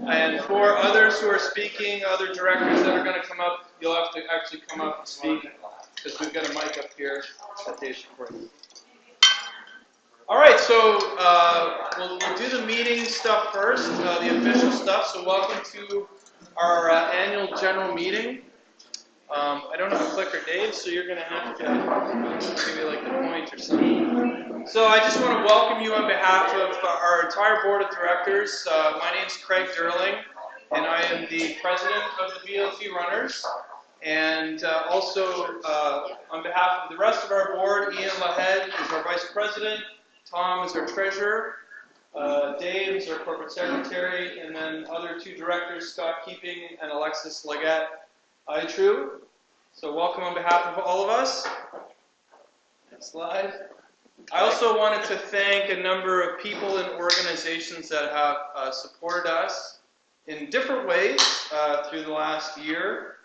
And for others who are speaking, other directors that are going to come up, you'll have to actually come up and speak because we've got a mic up here at the station for you. All right, so we'll do the meeting stuff first, the official stuff. So welcome to our annual general meeting. I don't have a clicker, Dave, so you're going to have to give me like the point or something. So I just want to welcome you on behalf of our entire board of directors. My name is Craig Durling, and I am the president of the BLT runners. And also on behalf of the rest of our board, Ian Loughead is our vice president, Tom is our treasurer, Dave is our corporate secretary, and then other two directors, Scott Keeping and Alexis Leggatt-Iatrou. So welcome on behalf of all of us. Next slide. I also wanted to thank a number of people and organizations that have supported us in different ways through the last year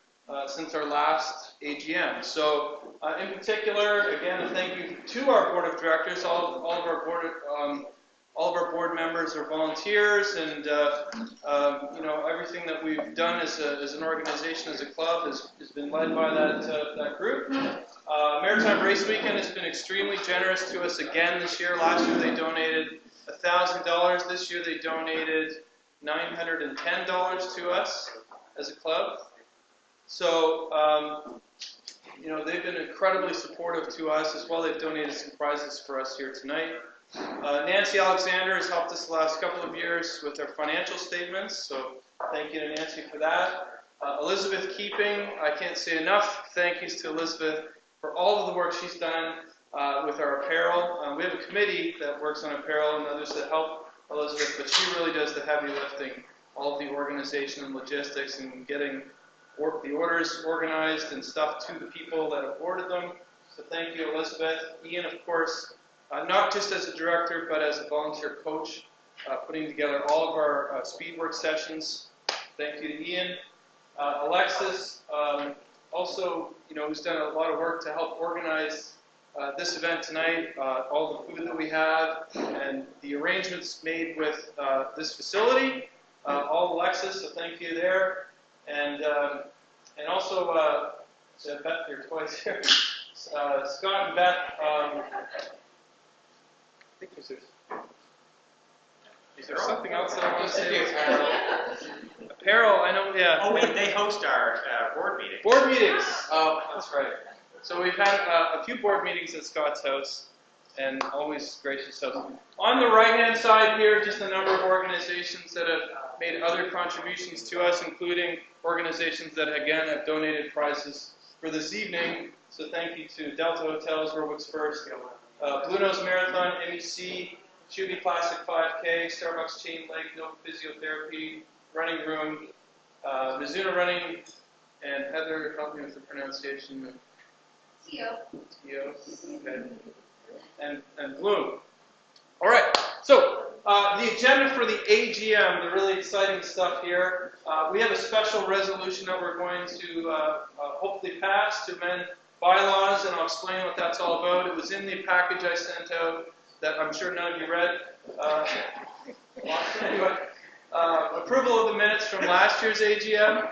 since our last AGM. So in particular, again, a thank you to our board of directors. All of our board members are volunteers, and you know, everything that we've done as an organization, as a club, has been led by that group. Maritime Race Weekend has been extremely generous to us again this year. Last year they donated $1,000. This year they donated $910 to us as a club. So you know, they've been incredibly supportive to us as well. They've donated some prizes for us here tonight. Nancy Alexander has helped us the last couple of years with our financial statements, so thank you to Nancy for that. Elizabeth Keeping, I can't say enough thank yous to Elizabeth for all of the work she's done with our apparel. We have a committee that works on apparel and others that help Elizabeth, but she really does the heavy lifting, all of the organization and logistics and getting the orders organized and stuff to the people that have ordered them. So thank you, Elizabeth. Ian, of course, not just as a director, but as a volunteer coach, putting together all of our speed work sessions. Thank you to Ian. Alexis, also, you know, who's done a lot of work to help organize this event tonight, all the food that we have, and the arrangements made with this facility. All Alexis, so thank you there. And also, so Beth here twice here. Scott and Beth. I think is there something else that I want to say? Apparel, I know, yeah. Oh wait, they host our board meetings. Board meetings. Oh, that's right. So we've had a few board meetings at Scott's house, and always gracious house. On the right-hand side here, just a number of organizations that have made other contributions to us, including organizations that, again, have donated prizes for this evening. So thank you to Delta Hotels, Warwick's First, Blue Nose Marathon, MEC, Shooty Classic 5K, Starbucks Chain Lake, No Physiotherapy, Running Room, Mizuna Running, and Heather, help me with the pronunciation. Tio. Okay. And Bloom. All right. So the agenda for the AGM, the really exciting stuff here. We have a special resolution that we're going to hopefully pass to amend bylaws, and I'll explain what that's all about. It was in the package I sent out that I'm sure none of you read. Anyway, approval of the minutes from last year's AGM.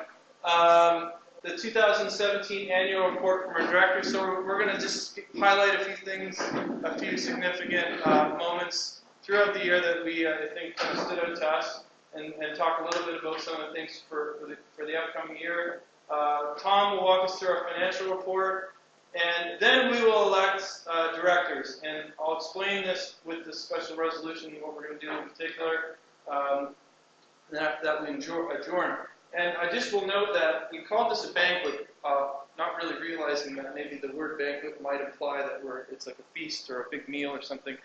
The 2017 annual report from our directors. So we're going to just highlight a few things, a few significant moments throughout the year that we, I think, kind of stood out to us, and talk a little bit about some of the things for the upcoming year. Tom will walk us through our financial report, and then we will elect directors. And I'll explain this with this special resolution, what we're going to do in particular. And after that, we adjourn. And I just will note that we called this a banquet, not really realizing that maybe the word banquet might imply that it's like a feast or a big meal or something.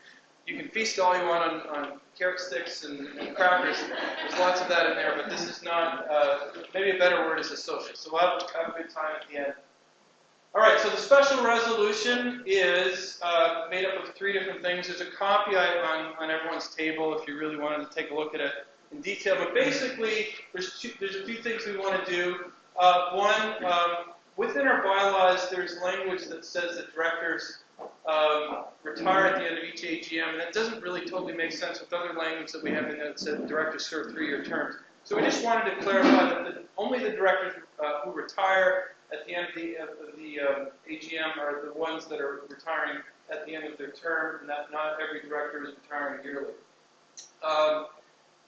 You can feast all you want on carrot sticks and crackers. There's lots of that in there, but this is not, maybe a better word is a social. So we'll have a good time at the end. All right, so the special resolution is made up of three different things. There's a copy on everyone's table if you really wanted to take a look at it in detail. But basically, there's a few things we want to do. One, within our bylaws, there's language that says that directors retire at the end of each AGM, and that doesn't really totally make sense with other language that we have in there that said directors serve 3-year terms. So we just wanted to clarify that only the directors who retire at the end of the AGM are the ones that are retiring at the end of their term, and that not every director is retiring yearly.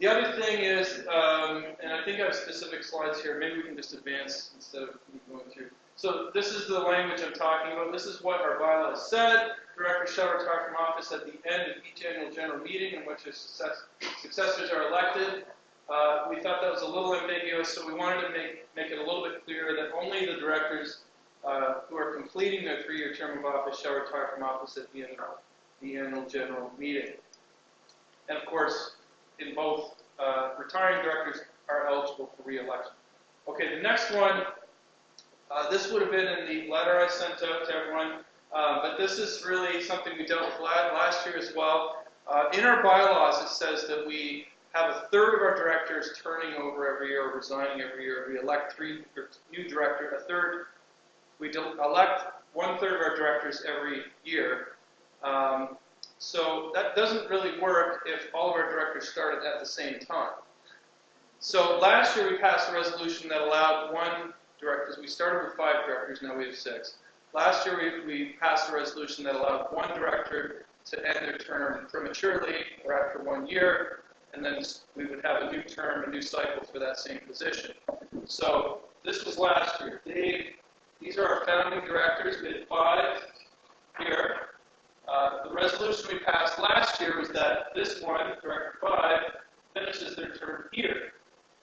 The other thing is, and I think I have specific slides here, maybe we can just advance instead of me going through. So this is the language I'm talking about. This is what our bylaws said. Directors shall retire from office at the end of each annual general meeting in which their successors are elected. We thought that was a little ambiguous, so we wanted to make it a little bit clearer that only the directors who are completing their 3-year term of office shall retire from office at the end of the annual general meeting. And of course, in both, retiring directors are eligible for re-election. Okay, the next one, this would have been in the letter I sent out to everyone, but this is really something we dealt with last year as well. In our bylaws, it says that we have a third of our directors turning over every year or resigning every year. We elect 3 new directors, we elect 1/3 of our directors every year. So that doesn't really work if all of our directors started at the same time. So last year we passed a resolution that allowed 1 director. We started with 5 directors, now we have 6. Last year we passed a resolution that allowed 1 director to end their term prematurely or after 1 year, and then we would have a new term, a new cycle for that same position. So this was last year. These are our founding directors. We had 5 here. The resolution we passed last year was that this one, Director 5, finishes their term here.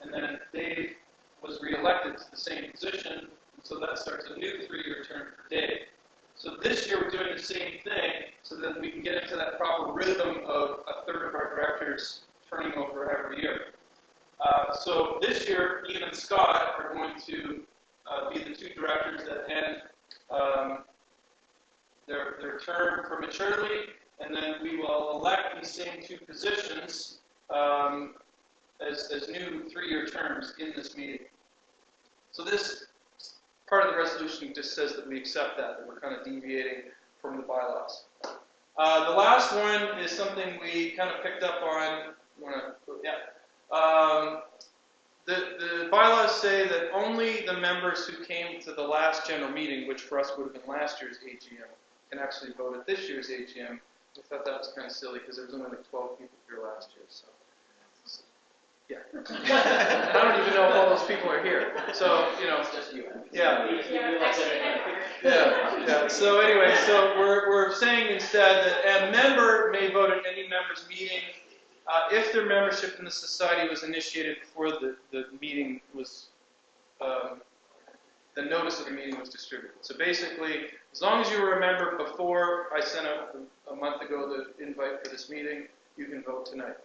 And then Dave was re-elected to the same position, and so that starts a new 3-year term for Dave. So this year we're doing the same thing so that we can get into that proper rhythm of 1/3 of our directors turning over every year. So this year, Ian and Scott are going to be the 2 directors that end their term prematurely, and then we will elect these same 2 positions as new 3-year terms in this meeting. So this part of the resolution just says that we accept that we're kind of deviating from the bylaws. The last one is something we kind of picked up on. The bylaws say that only the members who came to the last general meeting, which for us would have been last year's AGM, can actually vote at this year's AGM. I thought that was kind of silly because there was only like 12 people here last year. So yeah. I don't even know if all those people are here. So, you know. Yeah. Yeah. So anyway, so we're saying instead that a member may vote at any member's meeting if their membership in the society was initiated before the meeting was, the notice of the meeting was distributed. So basically, as long as you were a member before I sent out a month ago the invite for this meeting, you can vote tonight.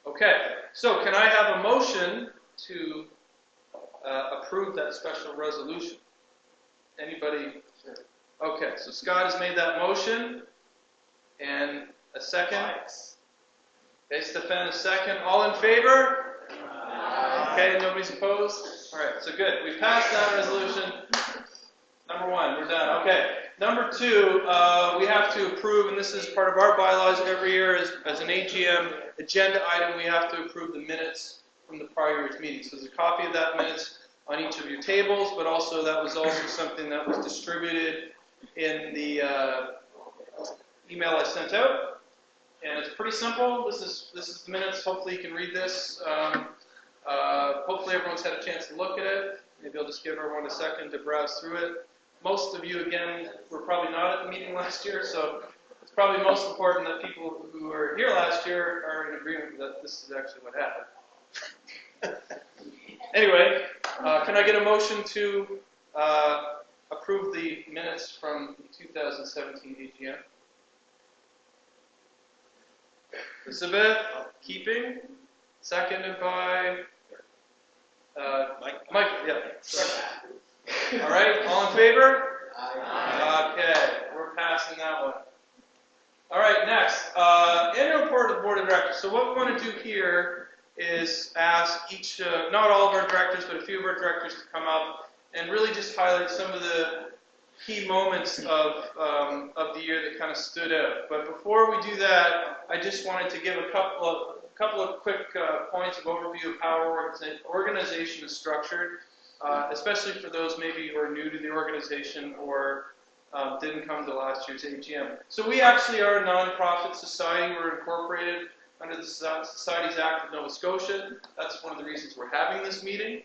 Okay, so can I have a motion to approve that special resolution? Anybody? Sure. Okay, so Scott has made that motion, and a second. Okay, Stefan is second. All in favor? Okay, nobody's opposed? All right, so good. We've passed that resolution. Number 1, we're done. Okay. Number 2, we have to approve, and this is part of our bylaws every year as an AGM agenda item, we have to approve the minutes from the prior year's meeting. So there's a copy of that minutes on each of your tables, but also that was also something that was distributed in the email I sent out. And it's pretty simple. This is the minutes. Hopefully you can read this. Hopefully everyone's had a chance to look at it. Maybe I'll just give everyone a second to browse through it. Most of you, again, were probably not at the meeting last year, so it's probably most important that people who were here last year are in agreement that this is actually what happened. Anyway, can I get a motion to approve the minutes from the 2017 AGM? Elizabeth, keeping. Seconded by Mike. Yeah. All right, all in favor? Aye. Okay, we're passing that one. All right, next, annual report of the Board of Directors. So what we want to do here is ask each, not all of our directors, but a few of our directors to come up and really just highlight some of the key moments of the year that kind of stood out. But before we do that, I just wanted to give a couple of quick points of overview of how our organization is structured, especially for those maybe who are new to the organization or didn't come to last year's AGM. So we actually are a non-profit society. We're incorporated under the Societies Act of Nova Scotia. That's one of the reasons we're having this meeting,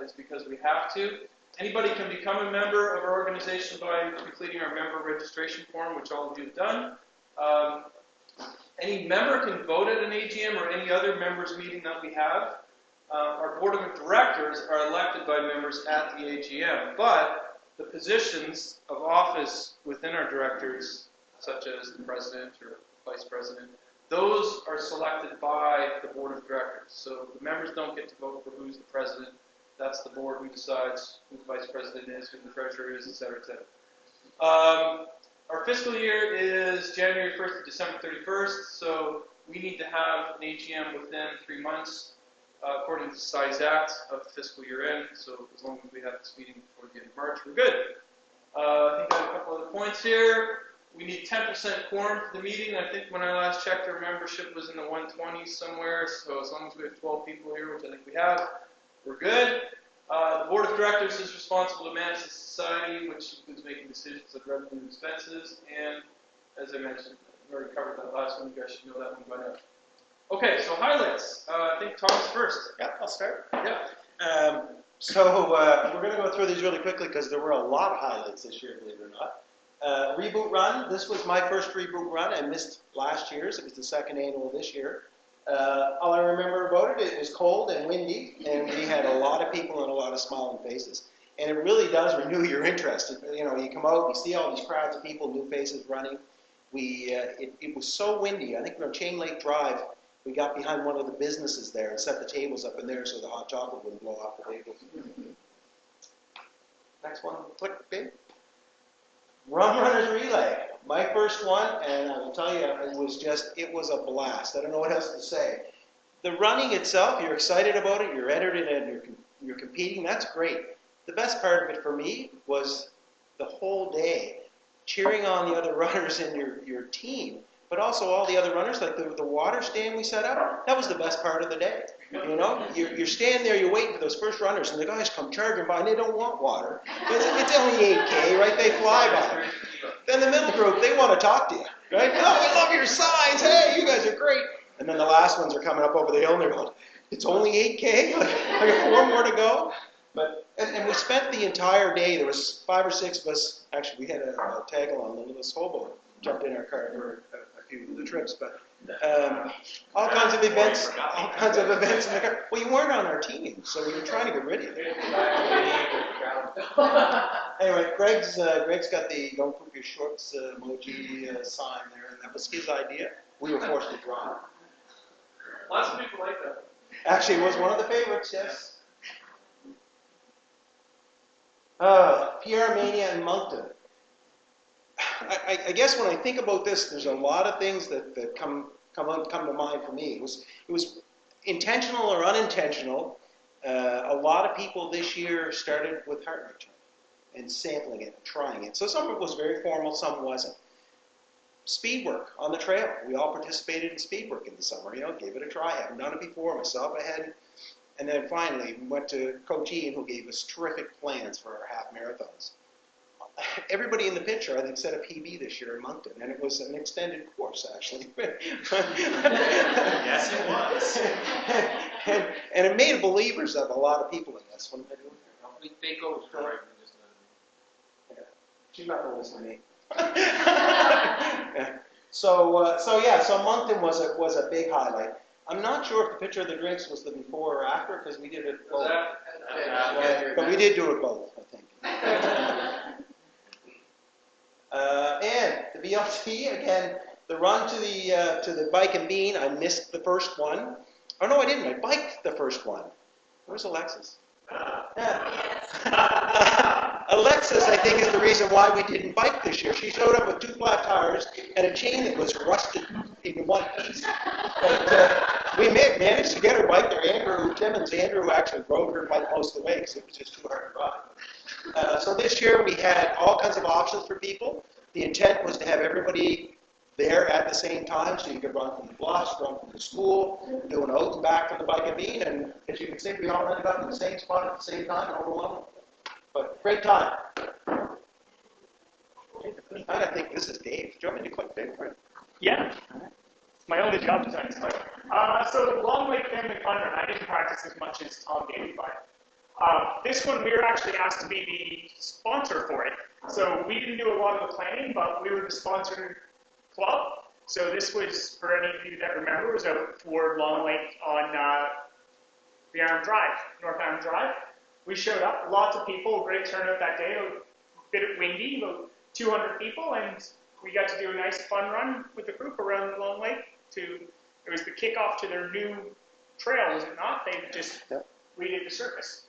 is because we have to. Anybody can become a member of our organization by completing our member registration form, which all of you have done. Any member can vote at an AGM or any other members meeting that we have. Our board of directors are elected by members at the AGM, but the positions of office within our directors, such as the president or vice president, those are selected by the board of directors. So the members don't get to vote for who's the president. That's the board who decides who the vice president is, who the treasurer is, et cetera, et cetera. Our fiscal year is January 1st to December 31st, so we need to have an AGM within 3 months, according to the Societies Act of the fiscal year end. So as long as we have this meeting before the end of March, we're good. I think I have a couple other points here. We need 10% quorum for the meeting. I think when I last checked, our membership was in the 120s somewhere. So as long as we have 12 people here, which I think we have, we're good. The board of directors is responsible to manage the society, which includes making decisions of revenue and expenses. And as I mentioned, we already covered that last one. You guys should know that one by now. Okay, so highlights. I think Tom's first. Yeah, I'll start. Yeah. We're going to go through these really quickly because there were a lot of highlights this year, believe it or not. Reboot run. This was my first reboot run. I missed last year's. It was the second annual this year. All I remember about it was cold and windy, and we had a lot of people and a lot of smiling faces. And it really does renew your interest. You know, you come out, you see all these crowds of people, new faces running. It was so windy. I think on Chain Lake Drive, we got behind one of the businesses there and set the tables up in there so the hot chocolate wouldn't blow off the tables. Next one, click, babe. Rum Runners Relay, my first one, and I will tell you, it was a blast. I don't know what else to say. The running itself, you're excited about it, you're entered in it, and you're competing, that's great. The best part of it for me was the whole day, cheering on the other runners in your team, but also all the other runners, like the water stand we set up, that was the best part of the day. You know, you're standing there, you're waiting for those first runners, and the guys come charging by, and they don't want water. It's only 8K, right? They fly by. Then the middle group, they want to talk to you, right? Oh, I love your signs. Hey, you guys are great. And then the last ones are coming up over the hill, and they're going, it's only 8K? I got 4 more to go? And we spent the entire day, there was 5 or 6 of us, actually we had a tag along, the little snowboard, jumped in our car for a few of the trips, but all kinds of events in the car. Well, you weren't on our team, so we were trying to get rid of you. Anyway, Greg's got the "Don't Poop Your Shorts" emoji sign there, and that was his idea. We were forced to draw it. Lots of people like that. Actually, it was one of the favorites, yes. PR Mania in Moncton. I guess when I think about this, there's a lot of things that come to mind for me. It was intentional or unintentional. A lot of people this year started with heart rate and sampling it, and trying it. So some of it was very formal, some wasn't. Speed work on the trail. We all participated in speed work in the summer. You know, gave it a try. I haven't done it before myself. I hadn't. And then finally, we went to Coach Ian, who gave us terrific plans for our half marathons. Everybody in the picture, I think, set a PB this year in Moncton, and it was an extended course, actually. Yes, it was. and it made believers of a lot of people in this one. They go for it. Yeah. She's not going to listen to me. So Moncton was a big highlight. I'm not sure if the picture of the drinks was the before or after, because we did it both. But we did do it both, I think. And the BLT, again, the run to the Bike and Bean, I missed the first one. Oh, no, I didn't. I biked the first one. Where's Alexis? Yeah. Alexis, I think, is the reason why we didn't bike this year. She showed up with 2 flat tires and a chain that was rusted into one piece. But we managed to get her bike there. Andrew actually rode her bike most of the way because it was just too hard to ride. So this year we had all kinds of options for people. The intent was to have everybody there at the same time, so you could run from the bus, run from the school, do an out and back from the bike and bean, and as you can see, we all ended up in the same spot at the same time, and overwhelming. But great time. I think this is Dave. Do you want me to click Dave? Yeah. It's my only job tonight. So Long Lake Family Fun Run, I didn't practice as much as Tom did, but this one we were actually asked to be the sponsor for it. So we didn't do a lot of the planning, but we were the sponsored club. So this was, for any of you that remember, was out toward Long Lake on the Arm Drive, North Arm Drive. We showed up, lots of people, great turnout that day, a bit windy, about 200 people, and we got to do a nice fun run with the group around Long Lake. It was the kickoff to their new trail, was it not? They just redid the surface.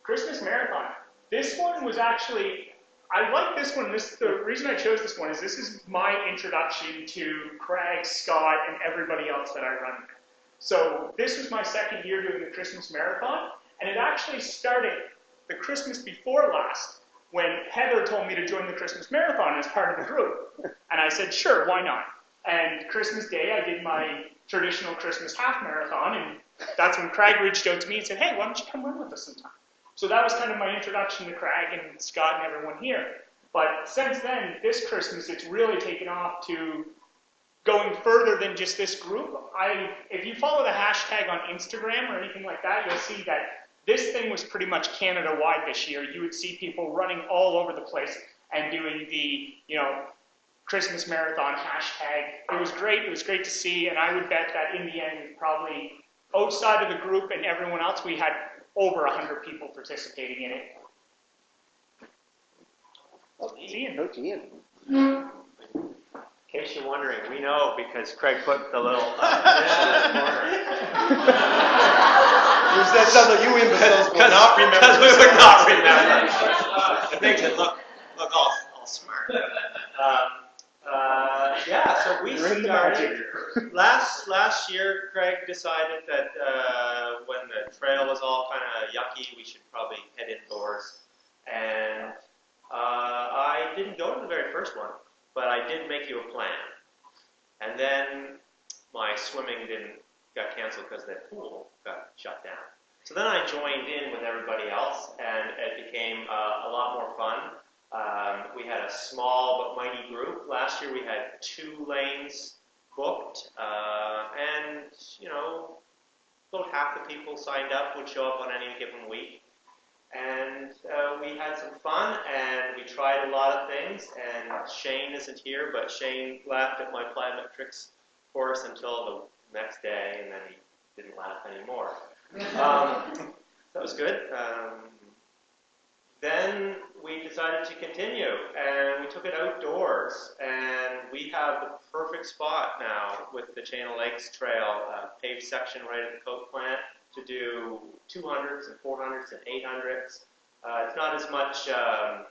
Christmas Marathon. This one was actually, I like this one. The reason I chose this one is this is my introduction to Craig, Scott, and everybody else that I run with. So this was my second year doing the Christmas Marathon, and it actually started the Christmas before last when Heather told me to join the Christmas Marathon as part of the group. And I said, sure, why not? And Christmas Day, I did my traditional Christmas half marathon, and that's when Craig reached out to me and said, hey, why don't you come run with us sometime? So that was kind of my introduction to Craig and Scott and everyone here. But since then, this Christmas, it's really taken off to going further than just this group. If you follow the hashtag on Instagram or anything like that, you'll see that this thing was pretty much Canada-wide this year. You would see people running all over the place and doing the, Christmas Marathon hashtag. It was great. It was great to see, and I would bet that in the end, probably outside of the group and everyone else, we had over 100 people participating in it. Ian. In case you're wondering, we know because Craig put the little You said something you imbeciles will not remember. Because we would not remember. It makes it look all smart. So we started last year. Craig decided that when the trail was all kind of yucky, we should probably head indoors. And I didn't go to the very first one, but I did make you a plan. And then my swimming got canceled because the pool got shut down. So then I joined in with everybody else, and it became a lot more fun. We had a small but mighty group. Last year we had 2 lanes booked, and about half the people signed up would show up on any given week. And we had some fun, and we tried a lot of things, and Shane isn't here, but Shane laughed at my plyometrics course until the next day, and then he didn't laugh anymore. That was good. Then we decided to continue, and we took it outdoors, and we have the perfect spot now with the Chain of Lakes Trail, paved section right at the Coke plant, to do 200s and 400s and 800s. It's not as much, I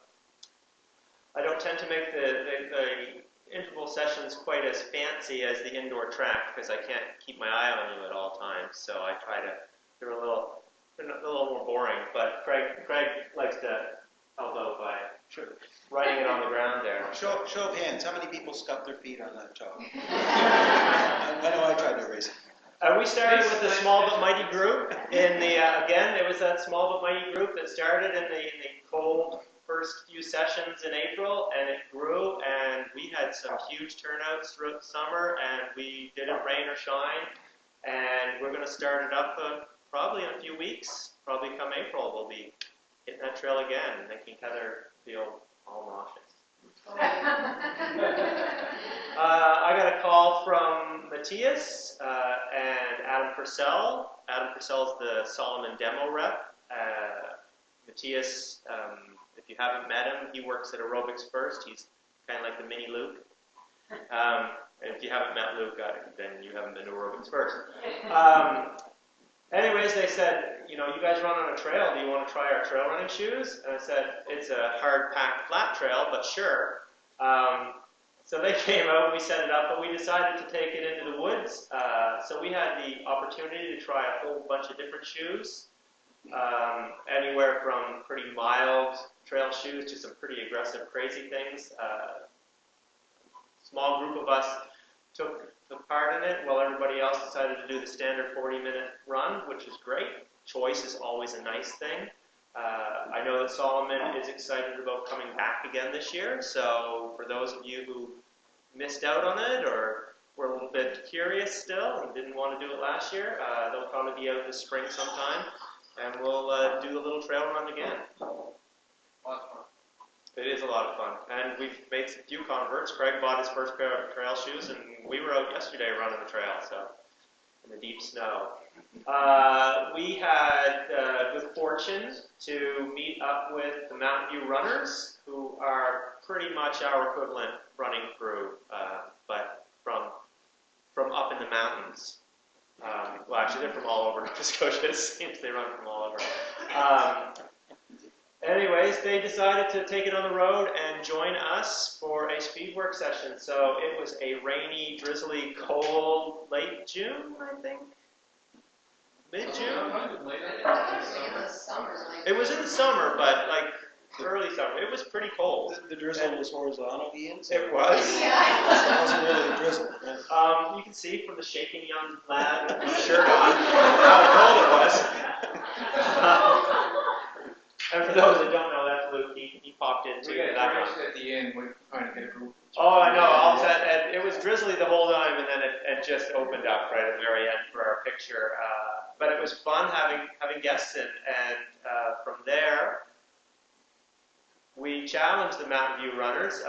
don't tend to make the interval sessions quite as fancy as the indoor track because I can't keep my eye on you at all times, so I try to do a little more boring, but Craig likes to help out by writing it on the ground there. Show of hands, how many people scuffed their feet on that job? I know I tried to raise it. We started with a small but mighty group. Again, it was that small but mighty group that started in the cold first few sessions in April, and it grew, and we had some huge turnouts throughout the summer, and we didn't rain or shine, and we're going to start it up probably in a few weeks. Probably come April, we'll be hitting that trail again, making Heather feel all nauseous. I got a call from Matthias and Adam Purcell. Adam Purcell's the Solomon demo rep. Matthias, if you haven't met him, he works at Aerobics First. He's kind of like the mini Luke. And if you haven't met Luke, then you haven't been to Aerobics First. Anyways, they said, you know, you guys run on a trail. Do you want to try our trail running shoes? And I said, it's a hard-packed flat trail, but sure. So they came out, we set it up, but we decided to take it into the woods. So we had the opportunity to try a whole bunch of different shoes, anywhere from pretty mild trail shoes to some pretty aggressive, crazy things. Small group of us took part in it while everybody else decided to do the standard 40-minute run, which is great. Choice is always a nice thing. I know that Solomon is excited about coming back again this year, so for those of you who missed out on it or were a little bit curious still and didn't want to do it last year, they'll probably be out this spring sometime, and we'll do the little trail run again. It is a lot of fun, and we've made a few converts. Craig bought his first pair of trail shoes, and we were out yesterday running the trail, so in the deep snow. We had good fortune to meet up with the Mountain View runners, who are pretty much our equivalent running crew, but from up in the mountains. Well, actually, they're from all over Nova Scotia. It seems they run from all over. Anyways, they decided to take it on the road and join us for a speed work session. So it was a rainy, drizzly, cold, late June, I think? Mid-June? It was in the summer, but like early summer. It was pretty cold. The drizzle was horizontal, Ian? It was. It wasn't really a drizzle. You can see from the shaking young lad with his shirt on how cold it was. And for those that don't know, that's Luke. He popped into that one. At the end, we're trying to get a group. Oh, I know. All set. And it was drizzly the whole time, and then it just opened up right at the very end for our picture. But it was fun having guests in, and from there, we challenged the Mountain View runners.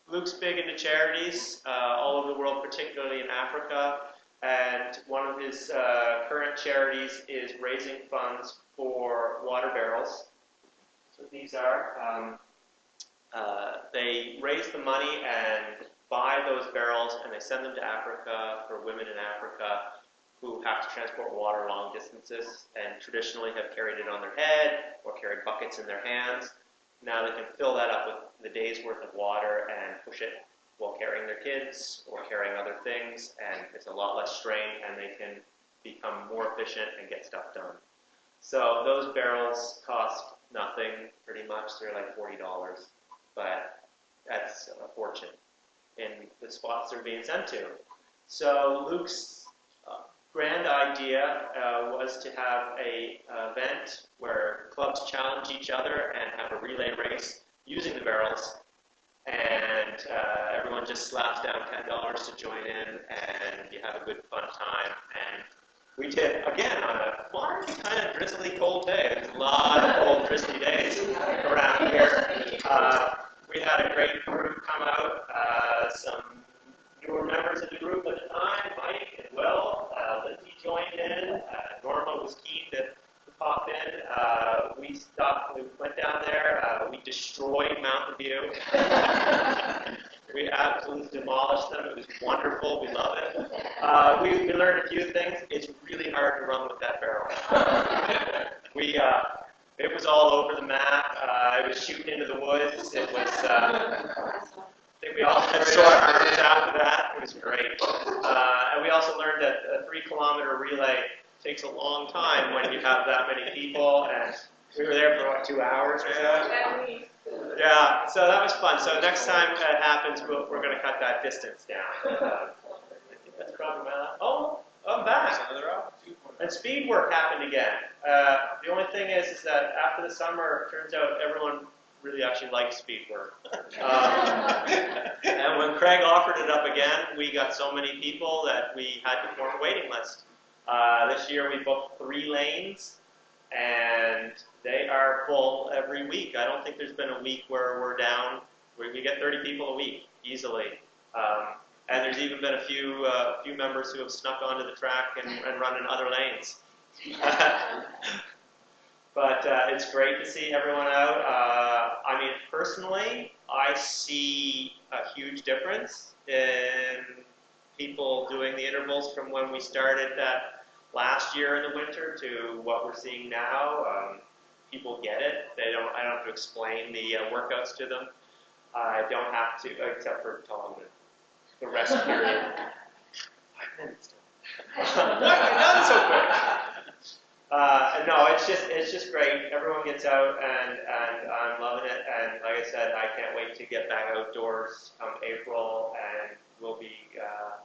Luke's big into charities all over the world, particularly in Africa. And one of his current charities is raising funds for water barrels. So these are, they raise the money and buy those barrels, and they send them to Africa for women in Africa who have to transport water long distances and traditionally have carried it on their head or carried buckets in their hands. Now they can fill that up with the day's worth of water and push it while carrying their kids or carrying other things, and it's a lot less strain, and they can become more efficient and get stuff done. So those barrels cost nothing, pretty much. They're like $40, but that's a fortune in the spots they're being sent to. So Luke's grand idea was to have an event where clubs challenge each other and have a relay race using the barrels, and everyone just slaps down $10 to join in, and you have a good fun time. And we did, again, on a kind of drizzly, cold day. There's a lot of cold, drizzly days around here. We had a great group come out, some newer members of the group at the time, Mike and Will. Lindsay joined in. Norma was keen to pop in. We went down there. We destroyed Mountain View. We absolutely demolished them. It was wonderful. We love it. We learned a few things. It's really hard to run with that barrel. It was all over the map. It was shooting into the woods. It was. I think we all had sore arms after that. It was great. And we also learned that a 3-kilometer relay takes a long time when you have that many people, and we were there for what, 2 hours or so? Yeah, so that was fun. So next time that happens, we're going to cut that distance down. I think that's probably my last. Oh, I'm back. And speed work happened again. The only thing is that after the summer, it turns out everyone really actually likes speed work. And when Craig offered it up again, we got so many people that we had to form a waiting list. This year we booked 3 lanes, and they are full every week. I don't think there's been a week where we're down. We get 30 people a week, easily. And there's even been a few members who have snuck onto the track and run in other lanes. But it's great to see everyone out. I mean, personally, I see a huge difference in people doing the intervals from when we started that last year in the winter to what we're seeing now. People get it. I don't have to explain the workouts to them. I don't have to, except for Tom, the rest period. 5 minutes. What? You're done so quick. No, it's just great. Everyone gets out, and I'm loving it. And like I said, I can't wait to get back outdoors come April, and we'll be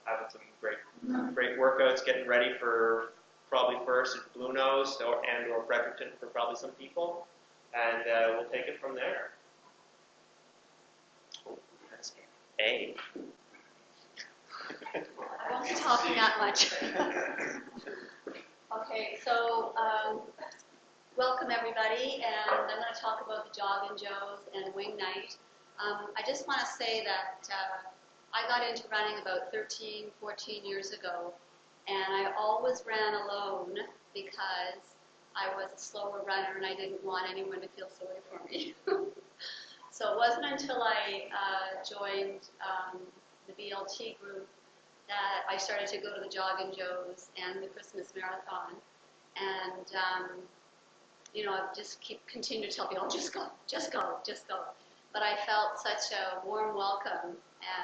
having some great workouts, getting ready for probably first at Blue Nose or Fredericton for probably some people, and we'll take it from there. Oh, that's A. I won't be talking that much. Okay, so welcome everybody, and I'm going to talk about the Jog and Joes and Wing Night. I just want to say that I got into running about 13, 14 years ago, and I always ran alone because I was a slower runner and I didn't want anyone to feel sorry for me. So it wasn't until I joined the BLT group that I started to go to the Jog and Joes and the Christmas Marathon. And, you know, I've just continued to tell people, just go, just go, just go. But I felt such a warm welcome,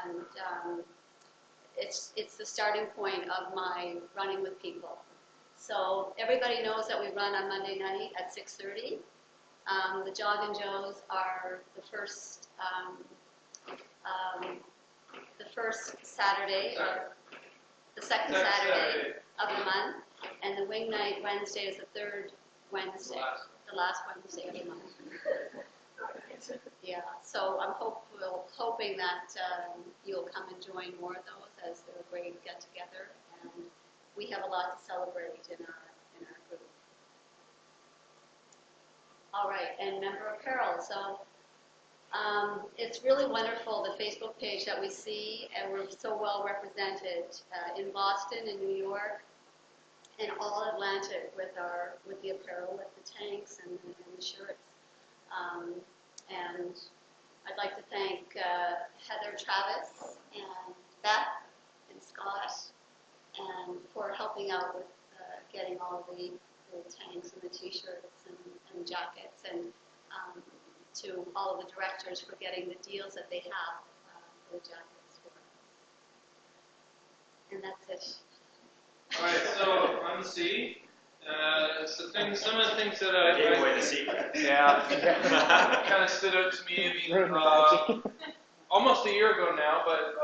and it's the starting point of my running with people. So everybody knows that we run on Monday night at 6:30. The Jog and Joes are the first Saturday, the second Saturday of the month, and the Wing Night Wednesday is the third Wednesday, the last Wednesday of the month. Yeah, so I'm hoping that you'll come and join more of those, as they're a great get-together, and we have a lot to celebrate in our group. All right, and member apparel. So it's really wonderful, the Facebook page that we see, and we're so well represented in Boston, in New York, and all Atlantic with the apparel, with the tanks and the shirts. And I'd like to thank Heather, Travis, and Beth, and Scott, and for helping out with getting all the tanks and the t-shirts and jackets, and to all of the directors for getting the deals that they have for the jackets for us. And that's it. All right, so on the C, some of the things that I gave away the secret. Yeah, kind of stood out to me. I mean, almost a year ago now, but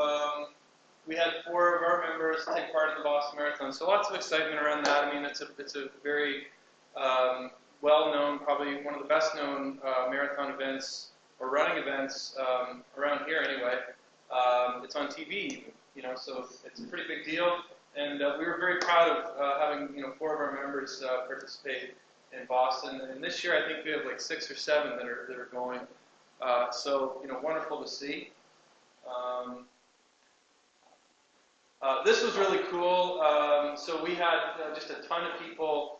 we had 4 of our members take part in the Boston Marathon. So lots of excitement around that. I mean, it's a very well-known, probably one of the best-known marathon events or running events around here anyway. It's on TV, you know, so it's a pretty big deal. And we were very proud of having 4 of our members participate in Boston. And this year, I think we have like 6 or 7 that are going. So wonderful to see. This was really cool. So we had just a ton of people,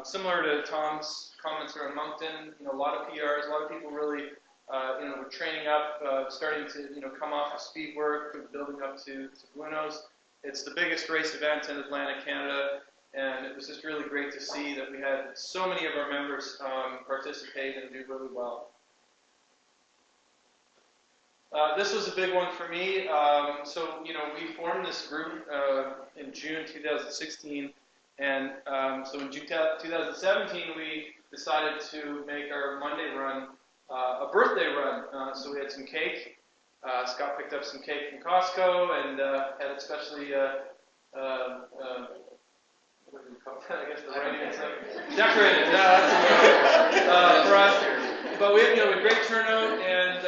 similar to Tom's comments around Moncton. A lot of PRs, a lot of people really, were training up, starting to come off of speed work, building up to Blue Nose. It's the biggest race event in Atlantic Canada, and it was just really great to see that we had so many of our members participate and do really well. This was a big one for me. So we formed this group in June 2016, and so in June 2017 we decided to make our Monday run a birthday run. So we had some cake. Scott picked up some cake from Costco and had it specially, what do you call that? I guess the writing is decorated. For us. But we had a great turnout and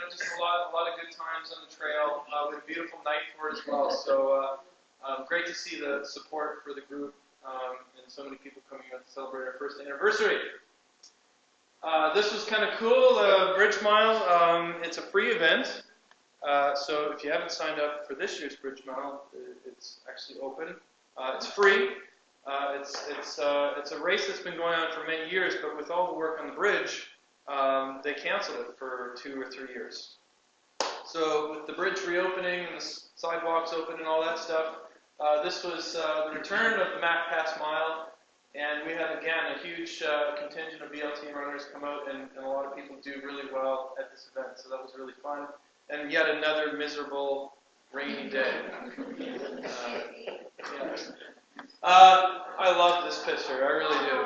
just a lot of good times on the trail. We had a beautiful night for it as well. So great to see the support for the group and so many people coming out to celebrate our first anniversary. This was kind of cool. Bridge Mile. It's a free event. So if you haven't signed up for this year's Bridge Mile, it's actually open. It's free. It's a race that's been going on for many years, but with all the work on the bridge, they canceled it for 2 or 3 years. So with the bridge reopening and the sidewalks open and all that stuff, This was the return of the Mac Pass Mile, and we had, again, a huge contingent of BLT runners come out, and a lot of people do really well at this event, so that was really fun. And yet another miserable, rainy day. I love this picture, I really do.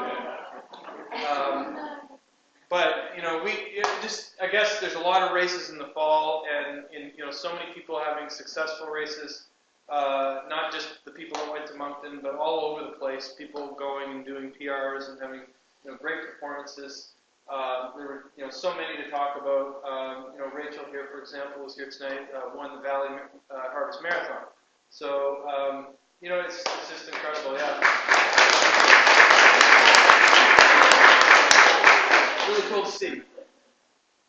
But I guess there's a lot of races in the fall, and so many people having successful races. Not just the people that went to Moncton, but all over the place. People going and doing PRs and having great performances. There were so many to talk about. Rachel here, for example, was here tonight. Won the Valley Harvest Marathon. So it's just incredible. Yeah. Really cool to see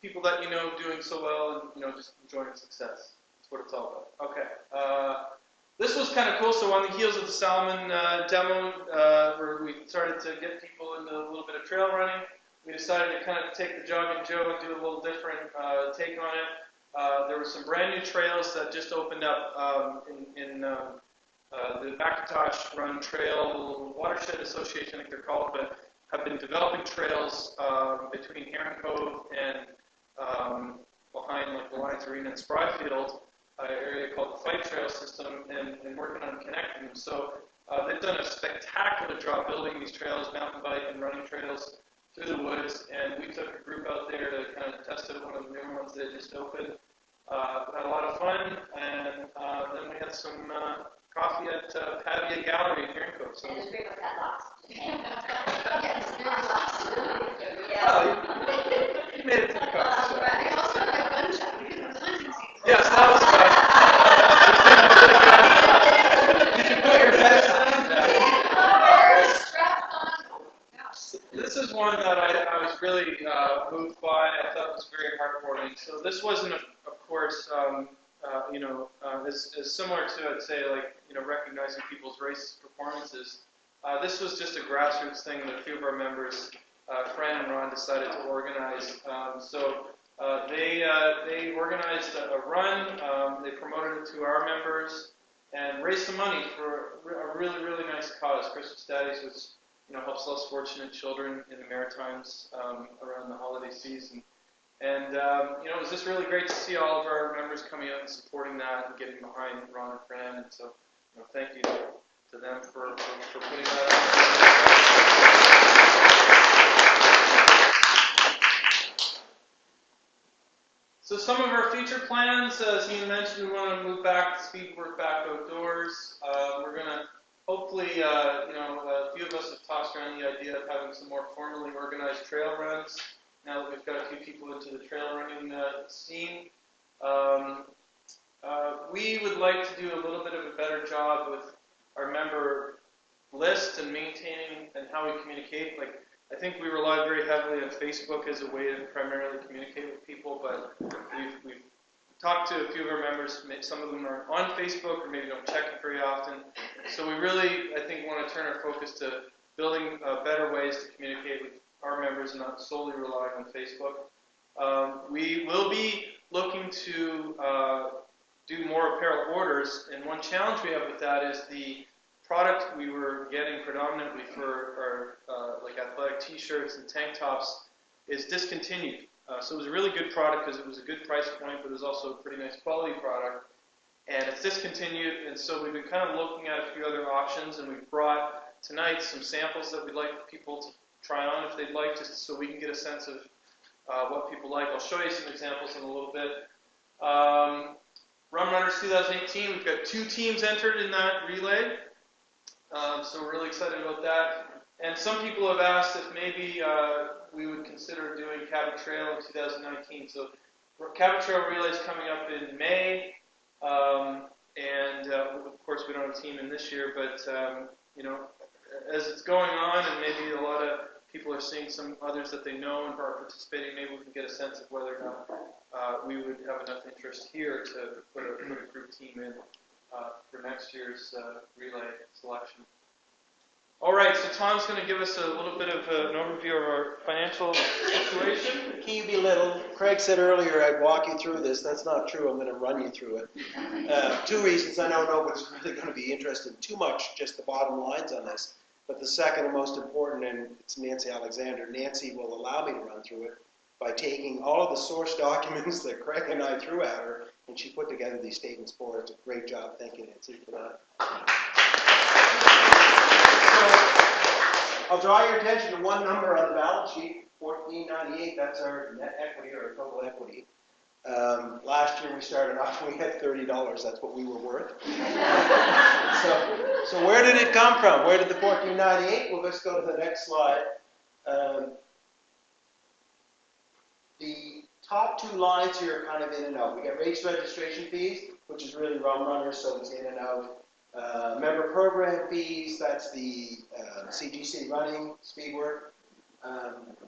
people that doing so well and just enjoying success. That's what it's all about. Okay. This was kind of cool. So on the heels of the Salmon demo, where we started to get people into a little bit of trail running, we decided to kind of take the Jogging Joe and do a little different take on it. There were some brand new trails that just opened up in the Backatosh Run Trail Watershed Association, I think they're called, but have been developing trails between Heron Cove and behind the Lions Arena and Spryfield, area called the Fight Trail System, and working on connecting them. So they've done a spectacular job building these trails, mountain bike and running trails through the woods, and we took a group out there to kind of test out one of the new ones that just opened. Had a lot of fun, and then we had some coffee at Pavia Gallery in Heron Cove. So and the drink got lost. Yes, we lost. Yeah. Oh, you made it to the coffee shop. Right. I also had one shot because it was hunting season. Yes, that was fun. Did you put your vest on? Strapped on. This is one that I was really moved by. I thought it was very heartwarming. So this wasn't, of course, as similar to, I'd say, recognizing people's race performances. This was just a grassroots thing that a few of our members, Fran and Ron, decided to organize. They organized a run. They promoted it to our members and raised some money for a really, really nice cause. Christmas Daddies was, helps less fortunate children in the Maritimes around the holiday season. And, it was just really great to see all of our members coming out and supporting that and getting behind Ron and Fran. And so, thank you to them for putting that out. So some of our future plans, as Ian mentioned, we want to move back speed work back outdoors. We're going to hopefully, a few of us have tossed around the idea of having some more formally organized trail runs. Now that we've got a few people into the trail running scene, we would like to do a little bit of a better job with our member list and maintaining and how we communicate. I think we rely very heavily on Facebook as a way to primarily communicate with people, but we've talked to a few of our members. Some of them are on Facebook or maybe don't check it very often. So we really, I think, want to turn our focus to building better ways to communicate with our members and not solely relying on Facebook. We will be looking to do more apparel orders, and one challenge we have with that is the product we were getting predominantly for our athletic t-shirts and tank tops is discontinued. So it was a really good product because it was a good price point, but it was also a pretty nice quality product. And it's discontinued, and so we've been kind of looking at a few other options, and we've brought tonight some samples that we'd like people to try on if they'd like, just so we can get a sense of what people like. I'll show you some examples in a little bit. Rum Runners 2018, we've got 2 teams entered in that relay, so we're really excited about that. And some people have asked if maybe we would consider doing Cabot Trail in 2019. So Cabot Trail relay is coming up in May, and of course we don't have a team in this year, but as it's going on, and maybe a lot of people are seeing some others that they know and are participating, maybe we can get a sense of whether or not we would have enough interest here to put a group team in for next year's relay selection. All right, so Tom's going to give us a little bit of an overview of our financial situation. Keep you little. Craig said earlier I'd walk you through this. That's not true. I'm going to run you through it. Two reasons. I know nobody's really going to be interested in too much, just the bottom lines on this. But the second and most important, and it's Nancy Alexander. Nancy will allow me to run through it by taking all of the source documents that Craig and I threw at her, and she put together these statements for us. It's a great job. Thank you, Nancy, for that. So I'll draw your attention to one number on the balance sheet, $14.98. That's our net equity or total equity. Last year we started off, we had $30. That's what we were worth. So where did it come from? Where did the $14.98? Well, let's go to the next slide. The top two lines here are kind of in and out. We got race registration fees, which is really rum runners, so it's in and out. Member program fees, that's the CGC running speed work.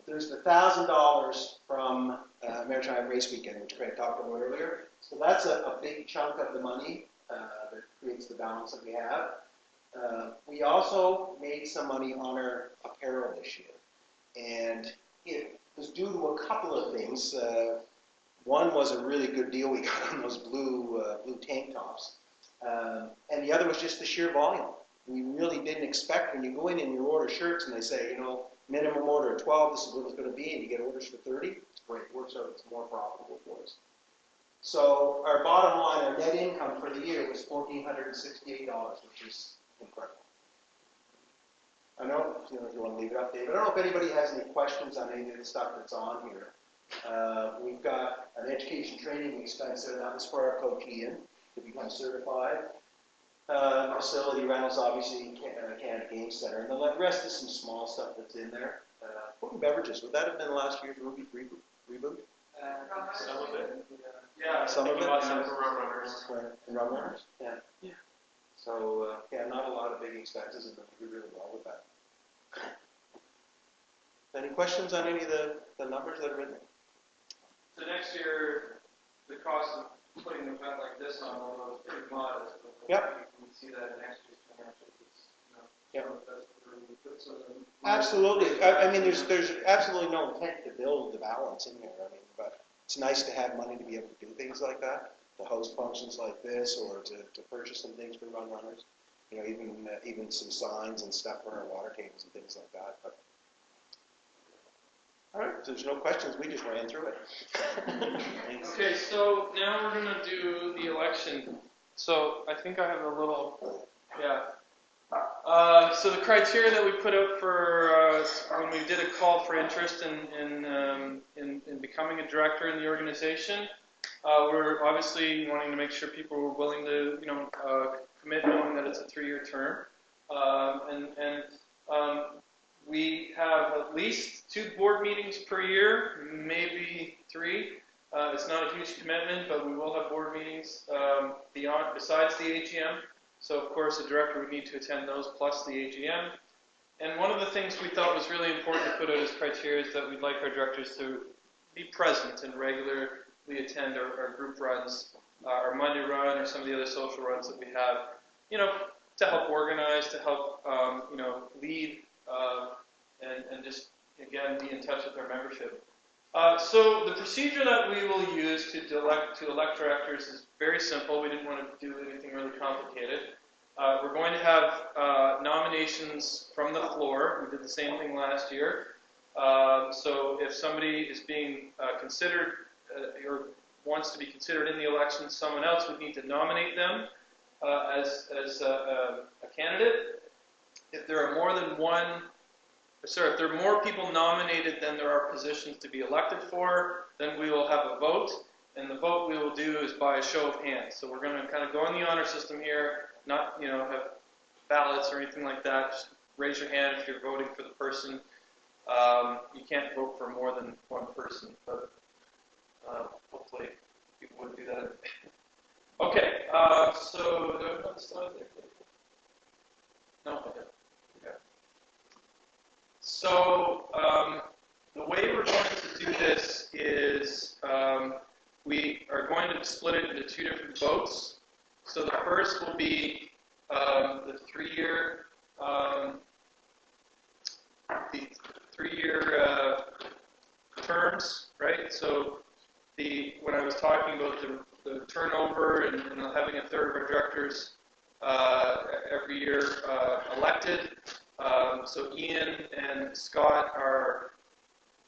There's the $1,000 from Maritime Race Weekend, which Craig talked about earlier. So that's a big chunk of the money that creates the balance that we have. We also made some money on our apparel this year. And it was due to a couple of things. One was a really good deal we got on those blue tank tops. And the other was just the sheer volume. We really didn't expect when you go in and you order shirts and they say, you know, minimum order of 12, this is what it's going to be, and you get orders for 30, it's great. It works out, it's more profitable for us. So our bottom line, our net income for the year was $1,468, which is incredible. I know, if you want to leave it up, David. I don't know if anybody has any questions on any of the stuff that's on here. We've got an education training expense there. That was for our coach Ian to become certified. Facility rentals, obviously, Canada Game Center. And the rest is some small stuff that's in there. Food and beverages, would that have been last year's reboot? Some of it. Yeah, some of it. Some for rum runners. And rum runners? Yeah. So, yeah, not a lot of big expenses, and we do really well with that. Any questions on any of the numbers that are in there? So next year, the cost of putting an event like this on, although it's pretty modest, but yep. You can see that in next year's financials. Yep. So absolutely. I mean, there's absolutely no intent to build the balance in here. I mean, but it's nice to have money to be able to do things like that, to host functions like this, or to purchase some things for run runners. You know, even some signs and stuff for our water tables and things like that. But all right, so there's no questions. We just ran through it. Okay, so now we're going to do the election. So I think I have a little, yeah. So the criteria that we put out for when we did a call for interest in becoming a director in the organization, we're obviously wanting to make sure people were willing to, commit, knowing that it's a 3-year term, we have at least 2 board meetings per year, maybe 3. It's not a huge commitment, but we will have board meetings besides the AGM. So, of course, the director would need to attend those plus the AGM. And one of the things we thought was really important to put out as criteria is that we'd like our directors to be present and regularly attend our group runs, our Monday run, or some of the other social runs that we have, to help organize, to help, lead, and just, again, be in touch with our membership. So the procedure that we will use to elect directors is very simple. We didn't want to do anything really complicated. We're going to have nominations from the floor. We did the same thing last year. So if somebody is being considered or wants to be considered in the election, someone else would need to nominate them as a candidate. If there are if there are more people nominated than there are positions to be elected for, then we will have a vote, and the vote we will do is by a show of hands. So we're going to kind of go in the honor system here, not have ballots or anything like that. Just raise your hand if you're voting for the person. You can't vote for more than one person, but hopefully people would do that. Okay, so do I have the slide there? No, okay. So the way we're going to do this is we are going to split it into 2 different votes. So the first will be the 3-year 3-year terms, right? So when I was talking about the turnover and having a third of our directors every year elected, so Ian and Scott are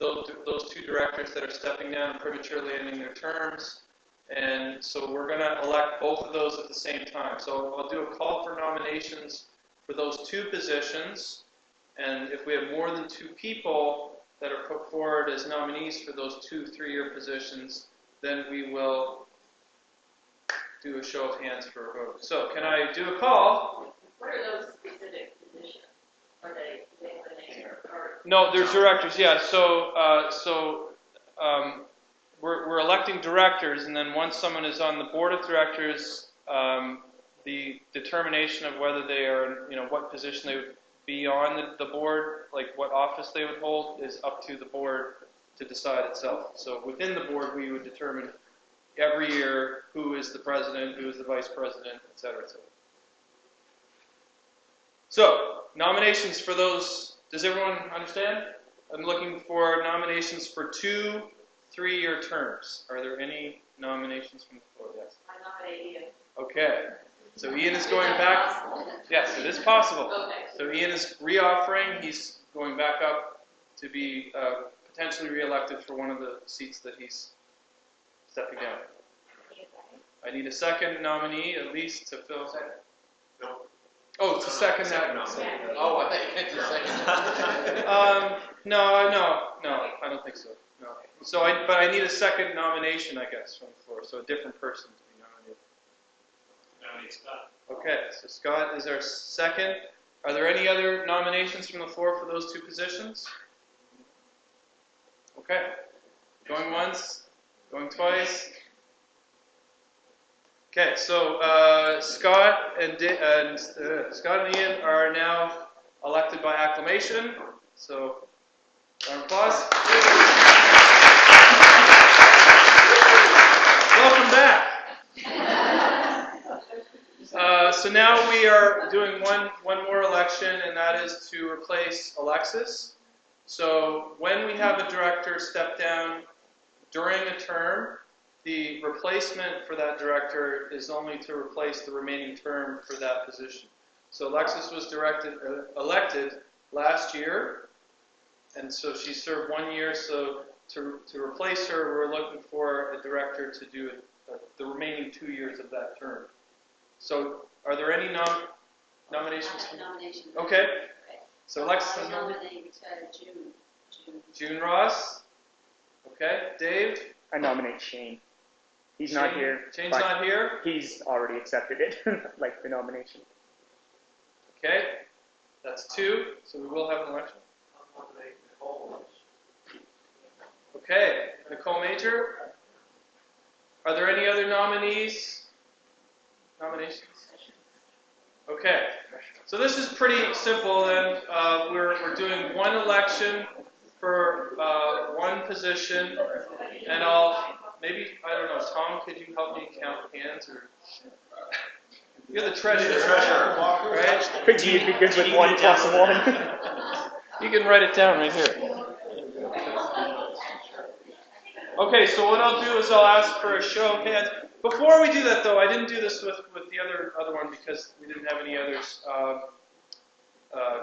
those 2 directors that are stepping down, prematurely ending their terms. And so we're going to elect both of those at the same time. So I'll do a call for nominations for those 2 positions. And if we have more than 2 people that are put forward as nominees for those 2 3-year positions, then we will do a show of hands for a vote. So can I do a call? What are those specific positions? Are they or No, there's directors, yeah. So we're electing directors, and then once someone is on the board of directors, the determination of whether they are, what position they would be on the board, like what office they would hold, is up to the board to decide itself. So within the board, we would determine every year who is the president, who is the vice president, et cetera, et cetera. So, nominations for those, does everyone understand? I'm looking for nominations for 2 3-year terms. Are there any nominations from the floor? Yes. I nominate Ian. Okay. So Ian is going back. Yes, it is possible. Okay. So Ian is re-offering. He's going back up to be potentially re-elected for one of the seats that he's stepping down. I need a second nominee, at least, to fill. No. Oh, to second that. Oh, I think it's a second. No, I don't think so. No. So, but I need a second nomination, I guess, from the floor. So a different person to be nominated. Nominate Scott. Okay, so Scott is our second. Are there any other nominations from the floor for those 2 positions? Okay. Going once, going twice. Okay, so Scott and Ian are now elected by acclamation. So, round of applause. Welcome back. So now we are doing one more election, and that is to replace Alexis. So when we have a director step down during a term, the replacement for that director is only to replace the remaining term for that position. So Alexis was elected last year, and so she served 1 year. So to replace her, we're looking for a director to do the remaining 2 years of that term. So are there any nominations? I have a nomination. Okay. So Alexis I has nominated. nominate June Ross. Okay. Dave? I nominate Shane. He's Shane? not here. Shane's but not here? He's already accepted it, like the nomination. Okay. That's 2. So we will have an election. Okay. Nicole Major? Are there any other nominees? Nominations? Okay. So this is pretty simple then. We're doing one election for one position, and maybe, I don't know, Tom, could you help me count hands? Or you're the treasurer, right? Could you be good with 1 plus 1? You can write it down right here. Okay, so what I'll do is I'll ask for a show of hands. Before we do that, though, I didn't do this with the other one because we didn't have any others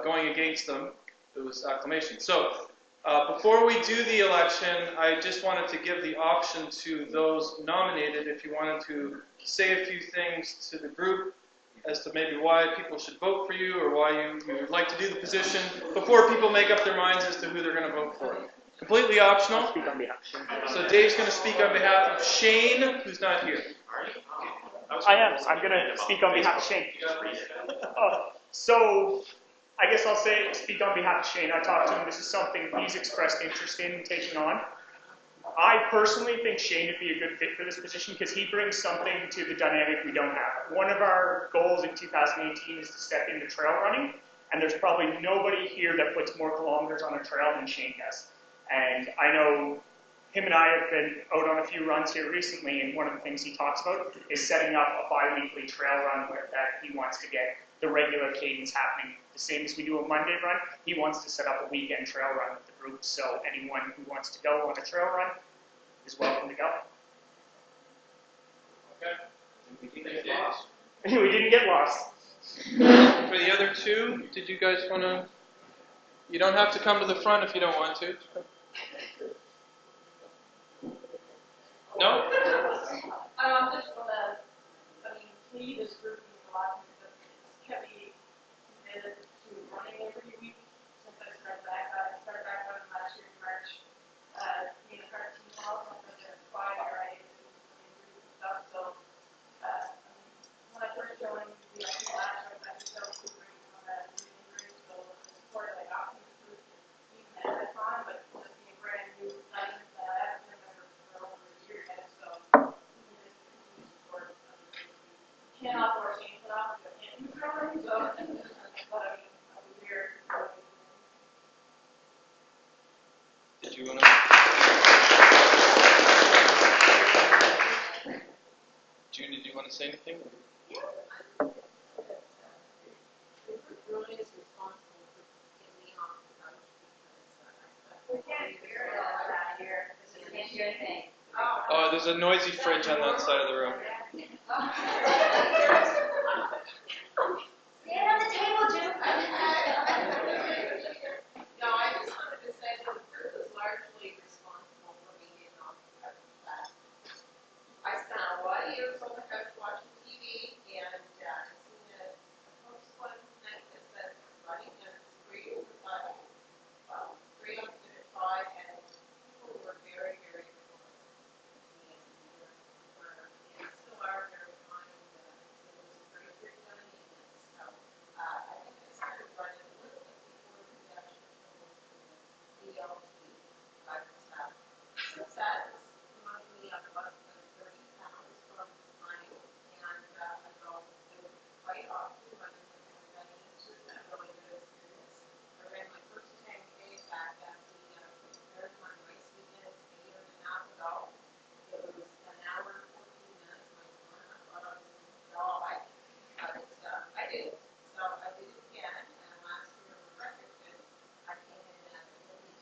going against them. It was acclamation. So before we do the election, I just wanted to give the option to those nominated if you wanted to say a few things to the group as to maybe why people should vote for you or why you would like to do the position before people make up their minds as to who they're going to vote for. Completely optional. I'll speak on behalf of Shane. So Dave's going to speak on behalf of Shane, who's not here. I am. I'm going to speak on behalf of Shane. So I guess I'll speak on behalf of Shane. I talked to him. This is something he's expressed interest in taking on. I personally think Shane would be a good fit for this position because he brings something to the dynamic we don't have. One of our goals in 2018 is to step into trail running, and there's probably nobody here that puts more kilometers on a trail than Shane does. And I know him and I have been out on a few runs here recently, and one of the things he talks about is setting up a bi-weekly trail run that he wants to get the regular cadence happening the same as we do a Monday run. He wants to set up a weekend trail run with the group, so anyone who wants to go on a trail run is welcome to go. Okay. We didn't get lost. For the other two, did you guys want to? You don't have to come to the front if you don't want to. No? Just for the, we, this group, is a lot, but it's kept me committed to running every week since I started back. I started back running last year in March. Being a part of team health, I'm going to fire, I did some stuff, so when I first joined the last year, I got myself to bring on that injury, so the support that I got from the group, even at that time, but just being brand new, I haven't been a member for over a year yet, so cannot force change it off, but can't do drawing, so but I mean, I'll be here. Did you want to? June, did you want to say anything? Brunello is responsible for getting me off the couch because we can't hear it all around here. This is a good thing. Oh, there's a noisy fridge on that side of the room. Stand on the table, June. No, I just wanted to say that Burt was largely responsible for me getting off the couch. I spent a lot of years on the couch watching TV, and I seen a post one night that said running is free over 3 on the 5, and people were very, very cool. And still are very kind. It was a great year done, and so I think I started running a little bit before we actually took over the BLT. But since that has removed me of less than 30 pounds from mine, and I go quite often running with everybody. It's just a really good experience. I ran my first 10K back at the marathon race weekend a year and a half ago. It was an hour and 14 minutes. My son, I thought I was going to die, but I did. So I did it again, and last year was record good. I came in at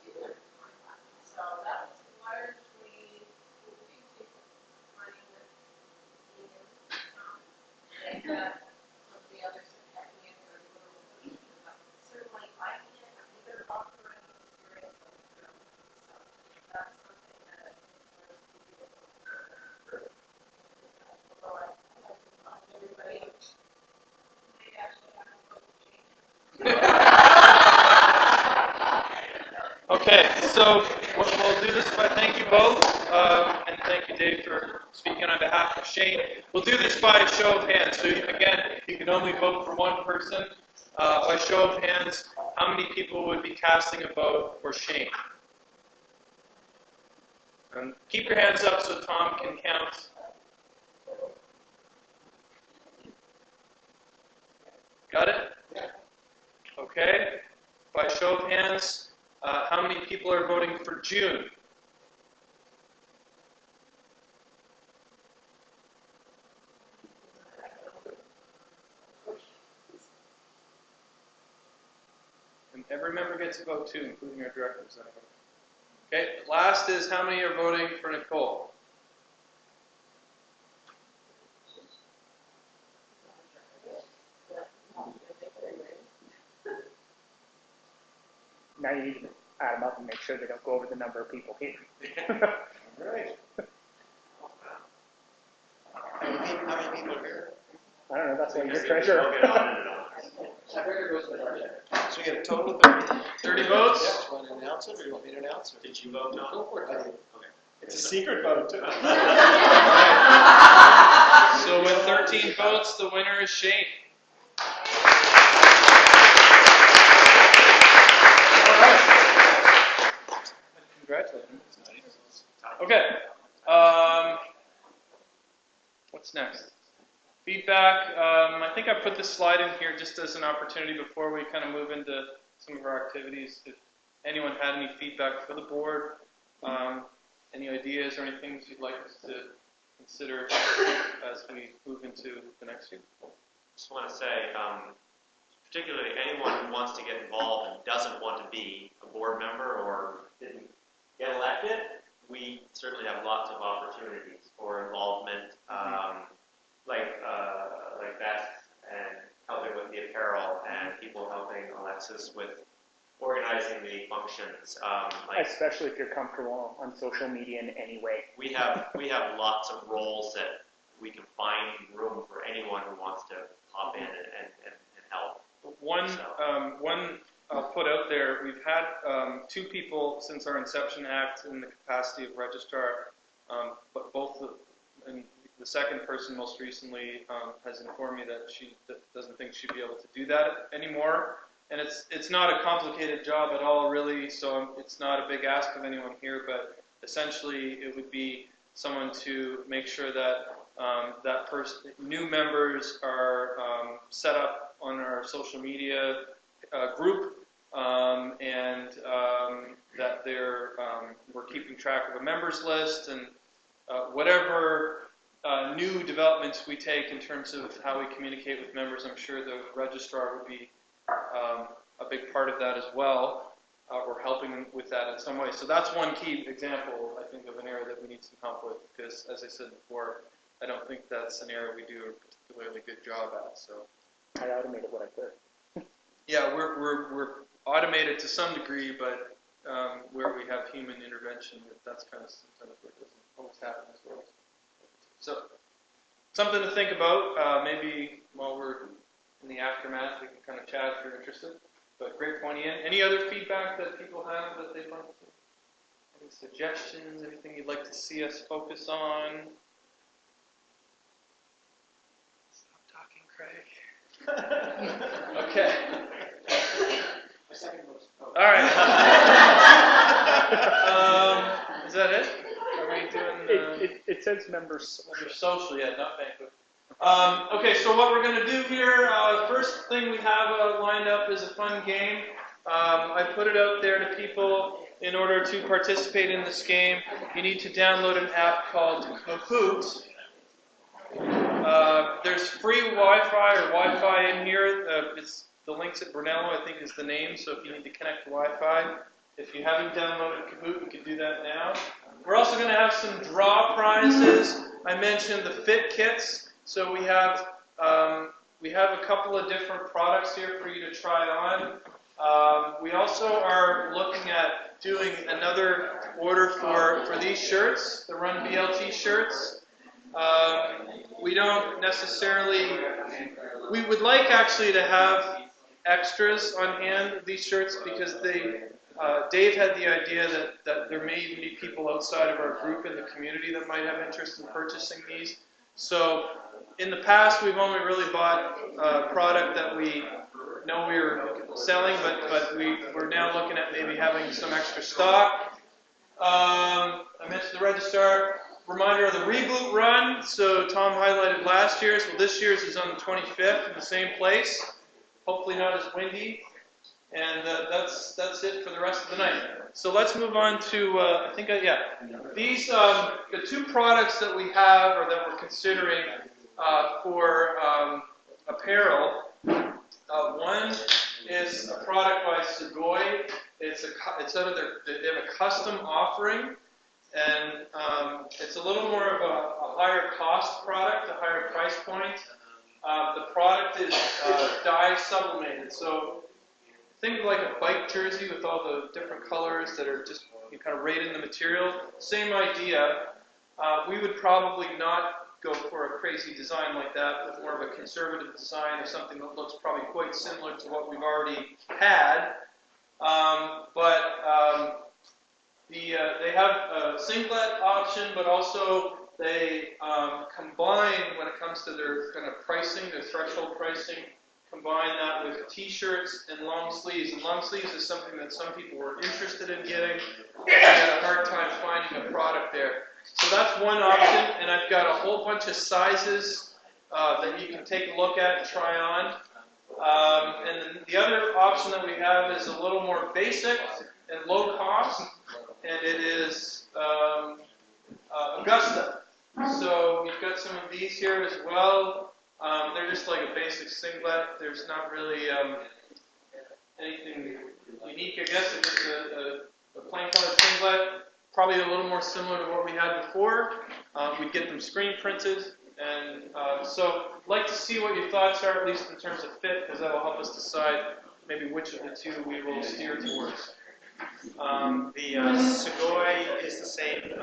52 minutes. So that was largely running with Ian, and some of the others that kept me in for a little bit. But certainly I can't have either operating experience of the group. So that's something that is although I talk to everybody, they actually haven't spoken to change. Okay, so we'll do this by thank you both, and thank you, Dave, for speaking on behalf of Shane. We'll do this by a show of hands. So again, you can only vote for one person. By show of hands, how many people would be casting a vote for Shane? Keep your hands up so Tom can count. Got it? Okay. By show of hands, how many people are voting for June? And every member gets a vote too, including our direct representative. Okay, last is how many are voting for Nicole? Now you need to add them up and make sure they don't go over the number of people here. All right. How many people are here? I don't know, that's why you're treasurer. So we get a total of 30. 30 votes? Yeah, do you want to announce it, or do you want me to announce it? Did you vote no? Go for it. I did. Okay. It's a secret vote, too. So with 13 votes, the winner is Shane. All right. Congratulations. Okay. What's next? Feedback. I think I put this slide in here just as an opportunity before we kind of move into some of our activities. If anyone had any feedback for the board, any ideas or any things you'd like us to consider as we move into the next year? Just want to say, particularly anyone who wants to get involved and doesn't want to be a board member or didn't get elected, we certainly have lots of opportunities for involvement, like Beth and helping with the apparel and people helping Alexis with organizing the functions. Especially if you're comfortable on social media in any way. We have lots of roles that we can find room for anyone who wants to hop in and help. One I'll put out there, we've had 2 people since our inception act in the capacity of registrar, but and the second person most recently has informed me that she doesn't think she'd be able to do that anymore. And it's not a complicated job at all, really, so it's not a big ask of anyone here, but essentially it would be someone to make sure that new members are set up on our social media group, and that we're keeping track of a members list, and whatever new developments we take in terms of how we communicate with members, I'm sure the registrar would be a big part of that as well, or helping with that in some way. So that's one key example, I think, of an area that we need some help with, because, as I said before, I don't think that's an area we do a particularly good job at. So I automated what I could. yeah, we're automated to some degree, but where we have human intervention, that's kind of sometimes where it doesn't always happen as well. So something to think about. Maybe while we're in the aftermath, we can kind of chat if you're interested. But great pointing in. Any other feedback that people have that they'd like to? Any suggestions? Anything you'd like to see us focus on? Stop talking, Craig. Okay. All right. Is that it? Are we doing? It says members. Social, yeah, not banquet. Okay, so what we're going to do here, first thing we have lined up is a fun game. I put it out there to people. In order to participate in this game, you need to download an app called Kahoot. There's free Wi-Fi in here. The link's at Brunello, I think, is the name. So if you need to connect to Wi-Fi, if you haven't downloaded Kahoot, you can do that now. We're also going to have some draw prizes. I mentioned the fit kits. So we have a couple of different products here for you to try on. We also are looking at doing another order for these shirts, the Run BLT shirts. We don't necessarily, we would like actually to have extras on hand of these shirts, because Dave had the idea that there may even be people outside of our group in the community that might have interest in purchasing these. So in the past, we've only really bought product that we know we were selling, but we're now looking at maybe having some extra stock. I mentioned the registrar. Reminder of the Reboot Run. So Tom highlighted last year's. Well, this year's is on the 25th in the same place. Hopefully not as windy. And that's it for the rest of the night. So let's move on to, these, the 2 products that we have, or that we're considering for apparel. One is a product by Segoy. It's out of they have a custom offering, and it's a little more of a higher cost product, a higher price point. The product is dye sublimated, so think of like a bike jersey with all the different colors that are just kind of right in the material. Same idea. We would probably not go for a crazy design like that, with more of a conservative design or something that looks probably quite similar to what we've already had. They have a singlet option, but also they combine, when it comes to their kind of pricing, their threshold pricing, combine that with t-shirts and long sleeves. And long sleeves is something that some people were interested in getting. They had a hard time finding a product there. So that's one option, and I've got a whole bunch of sizes that you can take a look at and try on. And then the other option that we have is a little more basic and low cost, and it is Augusta. So we've got some of these here as well. They're just like a basic singlet. There's not really anything unique, I guess. It's just a plain colored singlet, probably a little more similar to what we had before. We'd get them screen printed, and so I'd like to see what your thoughts are, at least in terms of fit, because that will help us decide maybe which of the two we will steer towards. The Sugoi is the same.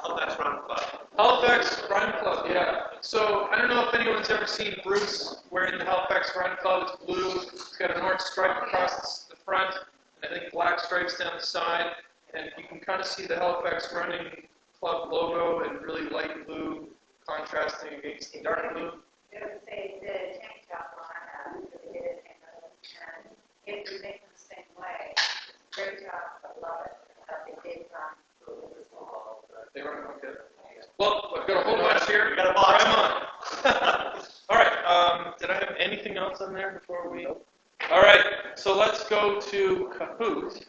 Halifax Run Club. Halifax Run Club, yeah. So I don't know if anyone's ever seen Bruce wearing the Halifax Run Club. It's blue. It's got an orange stripe across the front, and I think black stripes down the side. And you can kind of see the Halifax Running Club logo in really light blue, contrasting against the dark blue. It would say the tank top on they did it and if we make them the same way, great job, I love it. They did run. They run okay. Well, I've got a whole bunch here. We got a box. Try 'em on. All right. Did I have anything else on there before we? All right. So let's go to Kahoot.